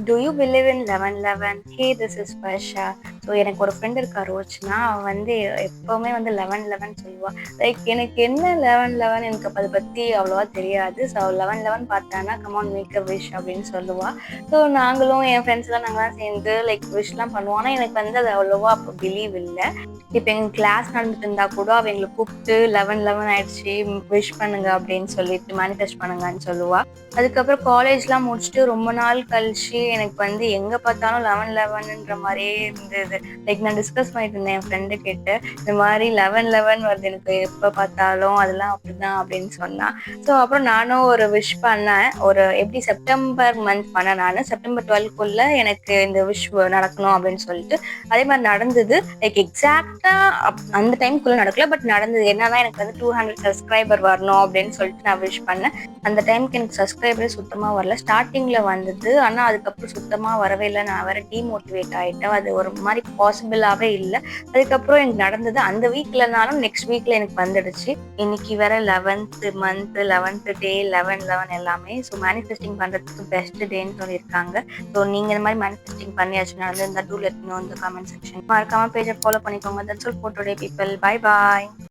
Do you believe in 1111? Hey, this is Varsha. So எனக்கு ஒரு friend இருக்கா ரோஜ்னா, அவள் வந்து எப்போவுமே வந்து 1111 சொல்லுவா. லைக் எனக்கு என்ன 1111 எனக்கு அதை பற்றி அவ்வளோவா தெரியாது. ஸோ 1111 பார்த்தானா கமான் மேக் அ விஷ் அப்படின்னு சொல்லுவா. ஸோ நாங்களும் என் ஃப்ரெண்ட்ஸ்லாம் நாங்களாம் சேர்ந்து லைக் விஷ் பண்ணுவோம். ஆனால் எனக்கு வந்து அது அவ்வளோவா அப்போ பிலீவ் இல்லை. இப்போ எங்கள் கிளாஸ் நடந்துட்டு இருந்தா கூட அவள் எங்களை கூப்பிட்டு 1111 ஆயிடுச்சு விஷ் பண்ணுங்க அப்படின்னு சொல்லிட்டு மேனிஃபெஸ்ட் பண்ணுங்கன்னு சொல்லுவா. அதுக்கப்புறம் காலேஜ்லாம் முடிச்சுட்டு ரொம்ப நாள் கழிச்சு எனக்கு வந்து எங்கே பார்த்தாலும் 1111ன்ற மாதிரியே இருந்தது. லைக் நான் டிஸ்கஸ் பண்ணிட்டு இருந்தேன் என் ஃப்ரெண்டு கிட்ட, இந்த மாதிரி 1111 வருது எனக்கு எப்போ பார்த்தாலும், அதெல்லாம் அப்படிதான் அப்படின்னு சொன்னா. ஸோ அப்புறம் நானும் ஒரு விஷ் பண்ணேன். ஒரு எப்படி செப்டம்பர் மந்த் பண்ணேன். நான் செப்டம்பர் 12க்குள்ள எனக்கு இந்த விஷ் நடக்கணும் அப்படின்னு சொல்லிட்டு அதே மாதிரி நடந்தது. லைக் எக்ஸாக்டா அந்த டைம்குள்ள நடக்கல, பட் நடந்தது. என்னன்னா எனக்கு வந்து 200 சப்ஸ்கிரைபர் வரணும் அப்படின்னு சொல்லிட்டு நான் விஷ் பண்ணேன். அந்த டைமுக்கு எனக்கு சப்ஸ்கிரைபரே சுத்தமா வரல. ஸ்டார்டிங்ல வந்தது, ஆனா அதுக்கப்புறம் சுத்தமா வரவே இல்லை. நான் வேற டீமோட்டிவேட் ஆயிட்டேன். அது ஒரு மாதிரி பாசிபிளாவே இல்லை. அதுக்கப்புறம் எனக்கு நடந்தது. அந்த வீக்லனாலும் நெக்ஸ்ட் வீக்ல எனக்கு வந்துடுச்சு. இன்னைக்கு வேற 11th மந்த், 11th டே, 1111 எல்லாமே. ஸோ மேனிஃபெஸ்டிங் பண்றதுக்கு பெஸ்ட் டேன்னு சொல்லியிருக்காங்க. ஸோ நீங்க இந்த மாதிரி மேனிஃபெஸ்டிங் பண்ணியாச்சு நடந்திருந்தா டூ லெட் மீ நோ இந்த கமெண்ட் செக்ஷன். மறக்காம பேஜை ஃபாலோ பண்ணிக்கோங்க. That's all for today people. Bye bye.